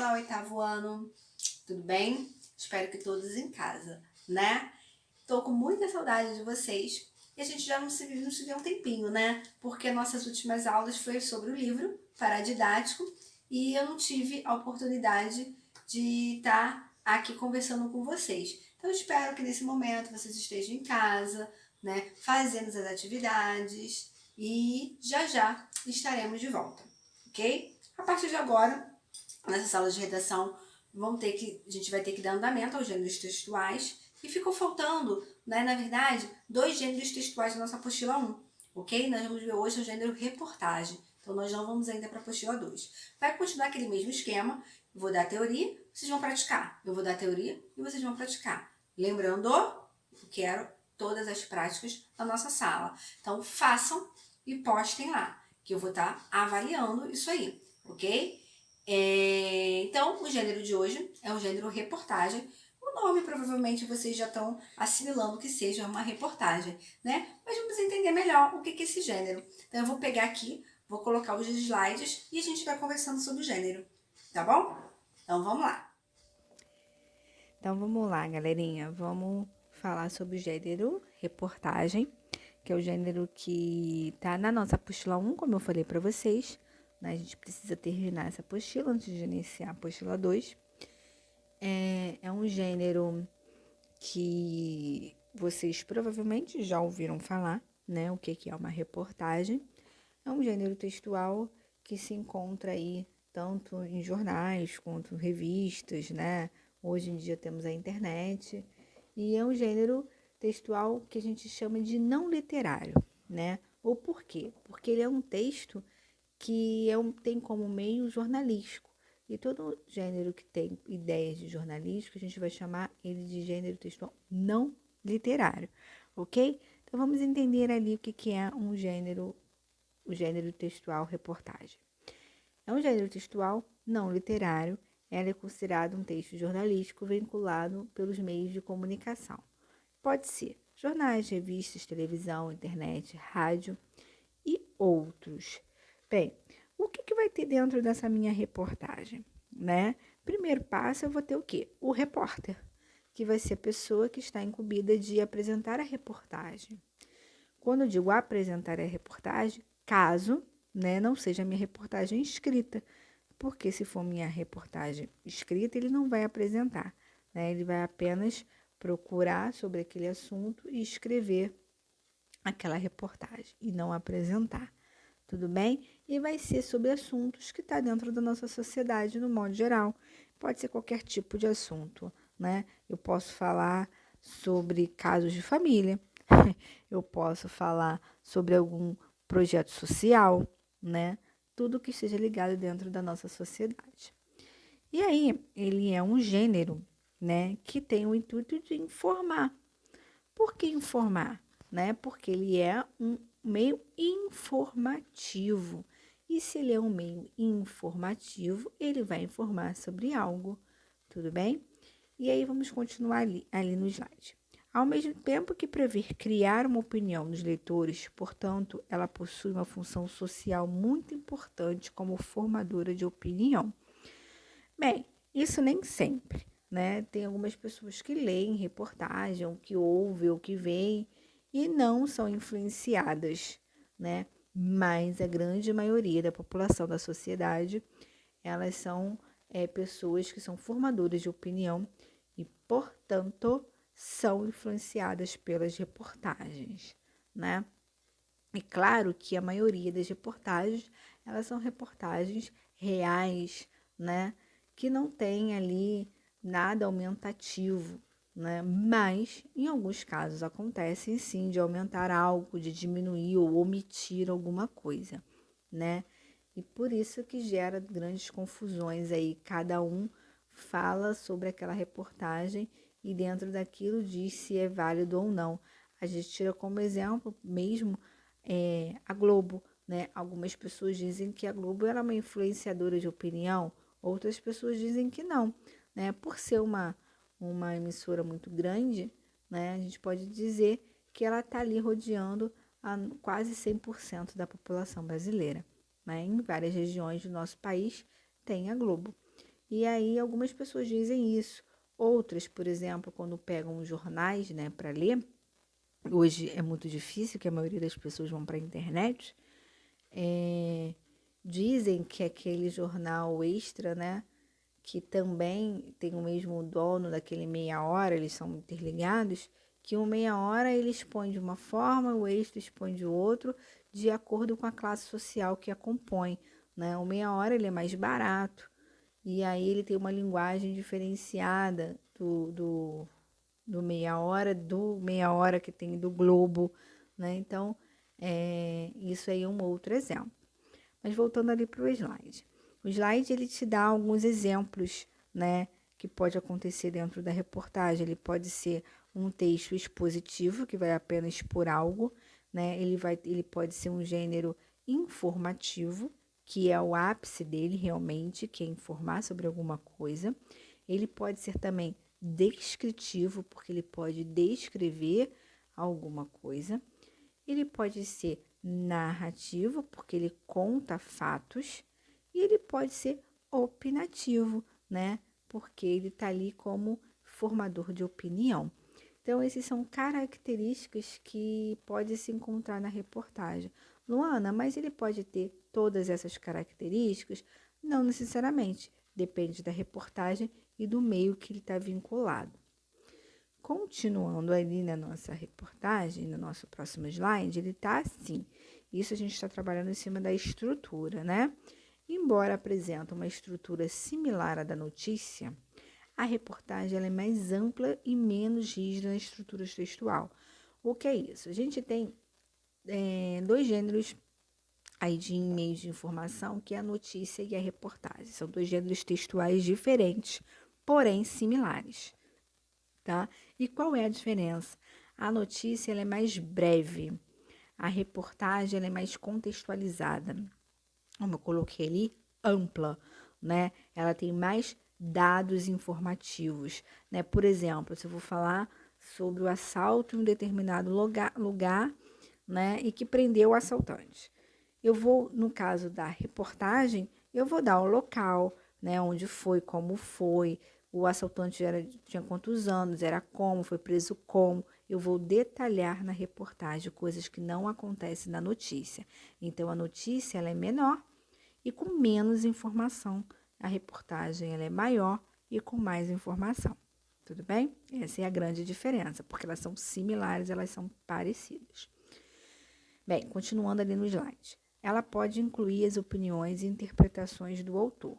Olá, oitavo ano, tudo bem? Espero que todos em casa, né? Tô com muita saudade de vocês e a gente já não se vê há um tempinho, né? Porque nossas últimas aulas foi sobre o livro paradidático e eu não tive a oportunidade de estar aqui conversando com vocês. Então eu espero que nesse momento vocês estejam em casa, né? Fazendo as atividades e já estaremos de volta, ok? A partir de agora, nessas aulas de redação, a gente vai ter que dar andamento aos gêneros textuais e ficou faltando, né, na verdade, 2 gêneros textuais da nossa apostila 1, ok? Nós vamos ver hoje o gênero reportagem, então nós não vamos ainda para a apostila 2. Vai continuar aquele mesmo esquema, eu vou dar a teoria, vocês vão praticar. Eu vou dar a teoria e vocês vão praticar. Lembrando, eu quero todas as práticas na nossa sala. Então façam e postem lá, que eu vou estar avaliando isso aí, ok? Então, o gênero de hoje é o gênero reportagem. O nome provavelmente vocês já estão assimilando que seja uma reportagem, né? Mas vamos entender melhor o que é esse gênero. Então, eu vou pegar aqui, vou colocar os slides e a gente vai conversando sobre o gênero, tá bom? Então, vamos lá. Então, vamos lá, galerinha. Vamos falar sobre o gênero reportagem, que é o gênero que tá na nossa apostila 1, como eu falei para vocês. Né? A gente precisa terminar essa apostila antes de iniciar a apostila 2. É um gênero que vocês provavelmente já ouviram falar, né? O que é uma reportagem. É um gênero textual que se encontra aí tanto em jornais quanto revistas, né? Hoje em dia temos a internet. E é um gênero textual que a gente chama de não literário, né? Ou por quê? Porque ele é um texto que tem como meio jornalístico. E todo gênero que tem ideias de jornalístico, a gente vai chamar ele de gênero textual não literário, ok? Então vamos entender ali o que é o gênero textual reportagem. É um gênero textual não literário, ela é considerado um texto jornalístico vinculado pelos meios de comunicação. Pode ser jornais, revistas, televisão, internet, rádio e outros. Bem, o que vai ter dentro dessa minha reportagem, né? Primeiro passo, eu vou ter o quê? O repórter, que vai ser a pessoa que está incumbida de apresentar a reportagem. Quando eu digo apresentar a reportagem, caso, né, não seja a minha reportagem escrita, porque se for minha reportagem escrita, ele não vai apresentar, né? Ele vai apenas procurar sobre aquele assunto e escrever aquela reportagem e não apresentar, tudo bem? E vai ser sobre assuntos que está dentro da nossa sociedade no modo geral. Pode ser qualquer tipo de assunto, né? Eu posso falar sobre casos de família, eu posso falar sobre algum projeto social, né? Tudo que esteja ligado dentro da nossa sociedade. E aí, ele é um gênero, né, que tem o intuito de informar. Por que informar? Né? Porque ele é um meio informativo. E se ele é um meio informativo, ele vai informar sobre algo, tudo bem? E aí vamos continuar ali no slide. Ao mesmo tempo que prever criar uma opinião nos leitores, portanto, ela possui uma função social muito importante como formadora de opinião. Bem, isso nem sempre, né? Tem algumas pessoas que leem reportagem, ou que ouvem, ou que veem, e não são influenciadas, né? Mas a grande maioria da população da sociedade, elas são pessoas que são formadoras de opinião e, portanto, são influenciadas pelas reportagens, né? E claro que a maioria das reportagens, elas são reportagens reais, né? Que não tem ali nada aumentativo, né? Mas, em alguns casos, acontece sim de aumentar algo, de diminuir ou omitir alguma coisa, né? E por isso que gera grandes confusões aí. Cada um fala sobre aquela reportagem e dentro daquilo diz se é válido ou não. A gente tira como exemplo mesmo a Globo, né? Algumas pessoas dizem que a Globo era uma influenciadora de opinião, outras pessoas dizem que não, né? Por ser uma emissora muito grande, né? A gente pode dizer que ela está ali rodeando a quase 100% da população brasileira, né? Em várias regiões do nosso país tem a Globo. E aí algumas pessoas dizem isso. Outras, por exemplo, quando pegam jornais, né, para ler, hoje é muito difícil, que a maioria das pessoas vão para a internet, dizem que aquele jornal extra, né, que também tem o mesmo dono daquele meia hora, eles são interligados, que o meia hora ele expõe de uma forma, o extra expõe de outro, de acordo com a classe social que a compõe, né? O meia hora ele é mais barato, e aí ele tem uma linguagem diferenciada do meia hora que tem do Globo, né? Então, isso aí é um outro exemplo. Mas voltando ali para o slide. O slide ele te dá alguns exemplos, né, que pode acontecer dentro da reportagem. Ele pode ser um texto expositivo, que vai apenas expor algo, né? Ele pode ser um gênero informativo, que é o ápice dele realmente, que é informar sobre alguma coisa. Ele pode ser também descritivo, porque ele pode descrever alguma coisa. Ele pode ser narrativo, porque ele conta fatos, e ele pode ser opinativo, né? Porque ele está ali como formador de opinião. Então, essas são características que pode se encontrar na reportagem. Luana, mas ele pode ter todas essas características? Não necessariamente. Depende da reportagem e do meio que ele está vinculado. Continuando ali na nossa reportagem, no nosso próximo slide, ele está assim. Isso a gente está trabalhando em cima da estrutura, né? Embora apresente uma estrutura similar à da notícia, a reportagem ela é mais ampla e menos rígida na estrutura textual. O que é isso? A gente tem dois gêneros aí de meios de informação, que é a notícia e a reportagem. São dois gêneros textuais diferentes, porém similares. Tá? E qual é a diferença? A notícia ela é mais breve, a reportagem ela é mais contextualizada. Como eu coloquei ali, ampla, né? Ela tem mais dados informativos, né? Por exemplo, se eu vou falar sobre o assalto em um determinado lugar, né? E que prendeu o assaltante. Eu vou, no caso da reportagem, eu vou dar o local, né? Onde foi, como foi, o assaltante tinha quantos anos, era como, foi preso como. Eu vou detalhar na reportagem coisas que não acontecem na notícia. Então, a notícia ela é menor e com menos informação. A reportagem ela é maior e com mais informação. Tudo bem? Essa é a grande diferença, porque elas são similares, elas são parecidas. Bem, continuando ali no slide. Ela pode incluir as opiniões e interpretações do autor.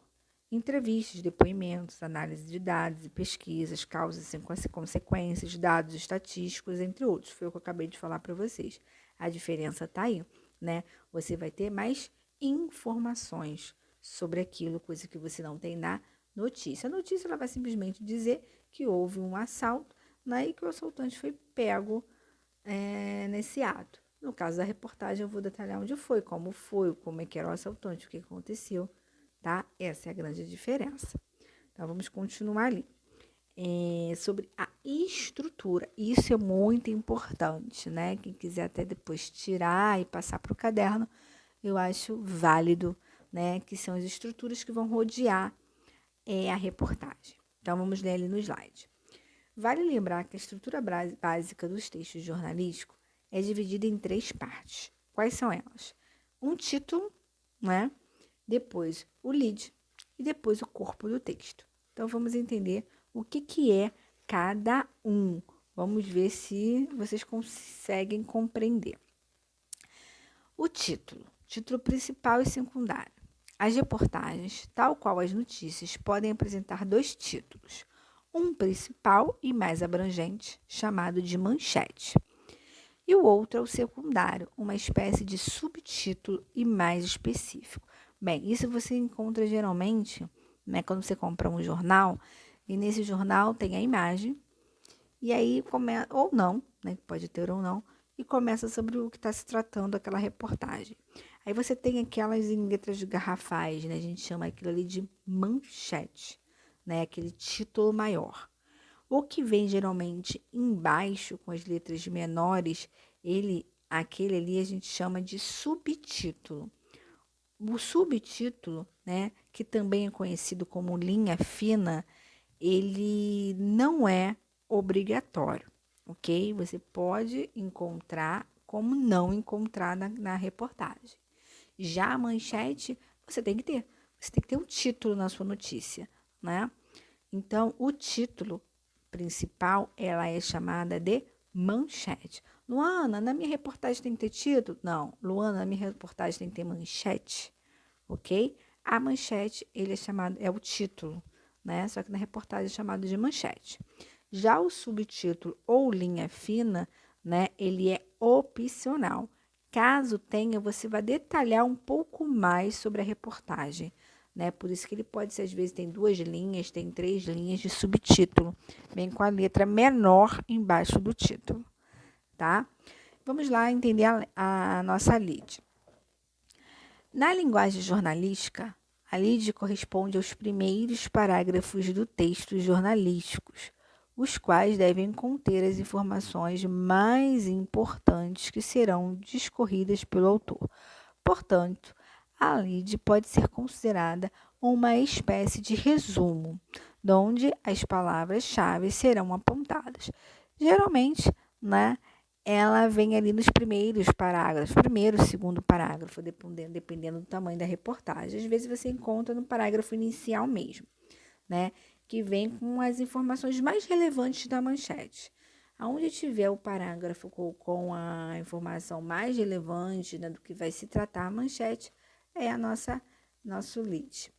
Entrevistas, depoimentos, análise de dados e pesquisas, causas e consequências, dados estatísticos, entre outros. Foi o que eu acabei de falar para vocês. A diferença está aí, né? Você vai ter mais informações sobre aquilo, coisa que você não tem na notícia. A notícia ela vai simplesmente dizer que houve um assalto, né, e que o assaltante foi pego nesse ato. No caso da reportagem, eu vou detalhar onde foi, como é que era o assaltante, o que aconteceu, tá? Essa é a grande diferença. Então, vamos continuar ali. Sobre a estrutura, isso é muito importante, né? Quem quiser até depois tirar e passar para o caderno, eu acho válido, né? Que são as estruturas que vão rodear a reportagem. Então, vamos ler ali no slide. Vale lembrar que a estrutura básica dos textos jornalísticos é dividida em 3 partes. Quais são elas? Um título, né? Depois o lead e depois o corpo do texto. Então, vamos entender o que é cada um. Vamos ver se vocês conseguem compreender. O título principal e secundário. As reportagens, tal qual as notícias, podem apresentar 2 títulos. Um principal e mais abrangente, chamado de manchete. E o outro é o secundário, uma espécie de subtítulo e mais específico. Bem, isso você encontra geralmente, né, quando você compra um jornal, e nesse jornal tem a imagem, e aí começa, ou não, né, pode ter ou não, e começa sobre o que está se tratando aquela reportagem. Aí você tem aquelas em letras garrafais, né, a gente chama aquilo ali de manchete, né, aquele título maior. O que vem geralmente embaixo com as letras menores, aquele ali a gente chama de subtítulo. O subtítulo, né, que também é conhecido como linha fina, ele não é obrigatório, ok? Você pode encontrar como não encontrar na reportagem. Já a manchete, você tem que ter. Você tem que ter um título na sua notícia, né? Então, o título principal, ela é chamada de manchete. Luana, na minha reportagem tem que ter título? Não. Luana, na minha reportagem tem que ter manchete, ok? A manchete, ele é o título, né? Só que na reportagem é chamado de manchete. Já o subtítulo ou linha fina, né? Ele é opcional. Caso tenha, você vai detalhar um pouco mais sobre a reportagem, né? Por isso que ele pode ser, às vezes, tem 2 linhas, tem 3 linhas de subtítulo, bem com a letra menor embaixo do título, tá? Vamos lá entender a nossa lead. Na linguagem jornalística, a lead corresponde aos primeiros parágrafos do texto jornalísticos, os quais devem conter as informações mais importantes que serão discorridas pelo autor. Portanto, a lead pode ser considerada uma espécie de resumo, onde as palavras-chave serão apontadas. Geralmente, né, ela vem ali nos primeiros parágrafos, primeiro, segundo parágrafo, dependendo do tamanho da reportagem. Às vezes você encontra no parágrafo inicial mesmo, né, que vem com as informações mais relevantes da manchete. Aonde tiver o parágrafo com a informação mais relevante, né, do que vai se tratar a manchete, é a nosso lead.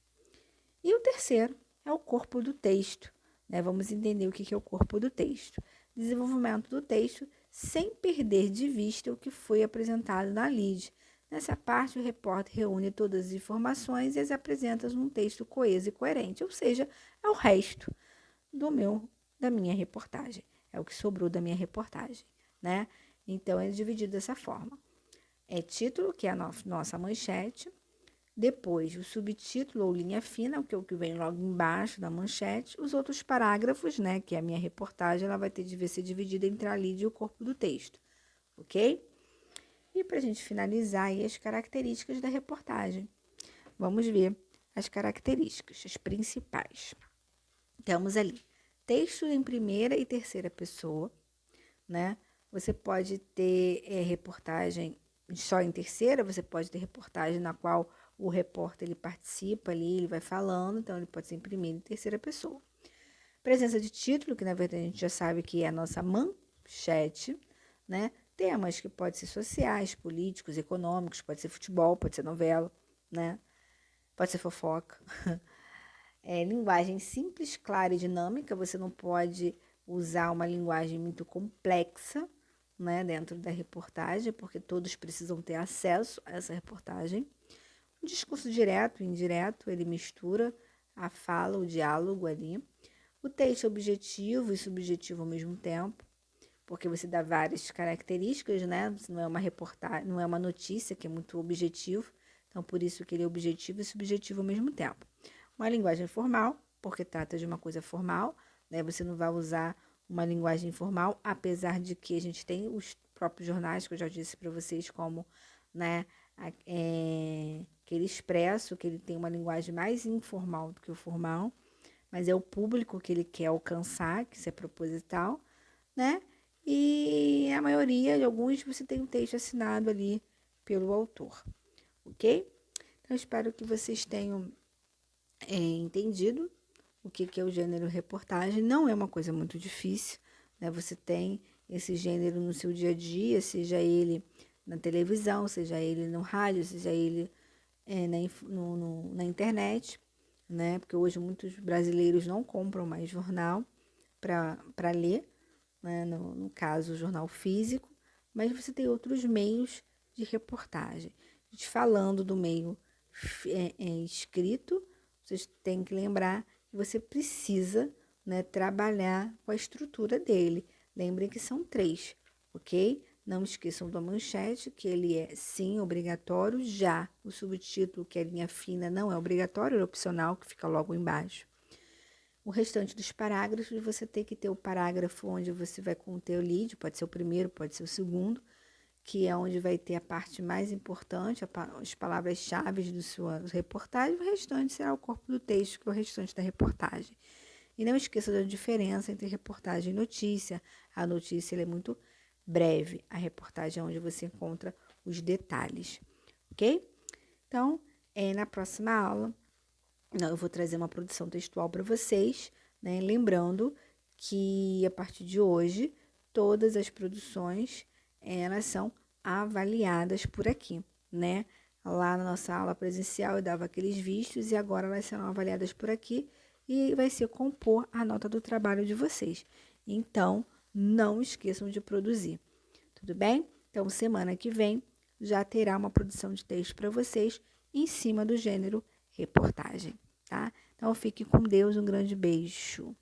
E o terceiro é o corpo do texto, né? Vamos entender o que é o corpo do texto. Desenvolvimento do texto sem perder de vista o que foi apresentado na lead. Nessa parte, o repórter reúne todas as informações e as apresenta num texto coeso e coerente, ou seja, é o resto da minha reportagem. É o que sobrou da minha reportagem, né? Então, é dividido dessa forma. É título, que é a nossa manchete. Depois, o subtítulo ou linha fina, que é o que vem logo embaixo da manchete. Os outros parágrafos, né, que é a minha reportagem, ela vai ter de ser dividida entre a lead e o corpo do texto, ok? E para a gente finalizar aí as características da reportagem. Vamos ver as características, as principais. Temos ali texto em primeira e terceira pessoa, né? Você pode ter reportagem só em terceira, você pode ter reportagem na qual o repórter ele participa ali, ele vai falando, então ele pode ser em primeira e terceira pessoa. Presença de título, que na verdade a gente já sabe que é a nossa manchete, né? Temas que podem ser sociais, políticos, econômicos, pode ser futebol, pode ser novela, né? Pode ser fofoca. Linguagem simples, clara e dinâmica, você não pode usar uma linguagem muito complexa, né, dentro da reportagem, porque todos precisam ter acesso a essa reportagem. Um discurso direto e indireto, ele mistura a fala, o diálogo ali. O texto objetivo e subjetivo ao mesmo tempo, porque você dá várias características, né? Não é uma reportagem, não é uma notícia que é muito objetivo, então por isso que ele é objetivo e subjetivo ao mesmo tempo. Uma linguagem formal, porque trata de uma coisa formal, né? Você não vai usar uma linguagem informal, apesar de que a gente tem os próprios jornais, que eu já disse para vocês, como, né, aquele expresso, que ele tem uma linguagem mais informal do que o formal, mas é o público que ele quer alcançar, que isso é proposital, né? E a maioria de alguns você tem um texto assinado ali pelo autor, ok? Então, espero que vocês tenham entendido o que é o gênero reportagem. Não é uma coisa muito difícil, né? Você tem esse gênero no seu dia a dia, seja ele na televisão, seja ele no rádio, seja ele na internet, né? Porque hoje muitos brasileiros não compram mais jornal para ler, né? No caso, o jornal físico, mas você tem outros meios de reportagem. A gente falando do meio escrito, vocês têm que lembrar que você precisa, né, trabalhar com a estrutura dele. Lembrem que são 3, ok? Não esqueçam da manchete, que ele é, sim, obrigatório. Já o subtítulo, que é linha fina, não é obrigatório, é opcional, que fica logo embaixo. O restante dos parágrafos, você tem que ter o parágrafo onde você vai conter o lead, pode ser o primeiro, pode ser o segundo, que é onde vai ter a parte mais importante, as palavras-chave de sua reportagem, o restante será o corpo do texto, que é o restante da reportagem. E não esqueça da diferença entre reportagem e notícia. A notícia ela é muito breve, a reportagem é onde você encontra os detalhes, ok? Então, na próxima aula, eu vou trazer uma produção textual para vocês, né? Lembrando que a partir de hoje, todas as produções, elas são avaliadas por aqui, né? Lá na nossa aula presencial eu dava aqueles vistos e agora elas serão avaliadas por aqui e vai ser compor a nota do trabalho de vocês. Então, não esqueçam de produzir, tudo bem? Então, semana que vem já terá uma produção de texto para vocês em cima do gênero reportagem, tá? Então, fique com Deus, um grande beijo.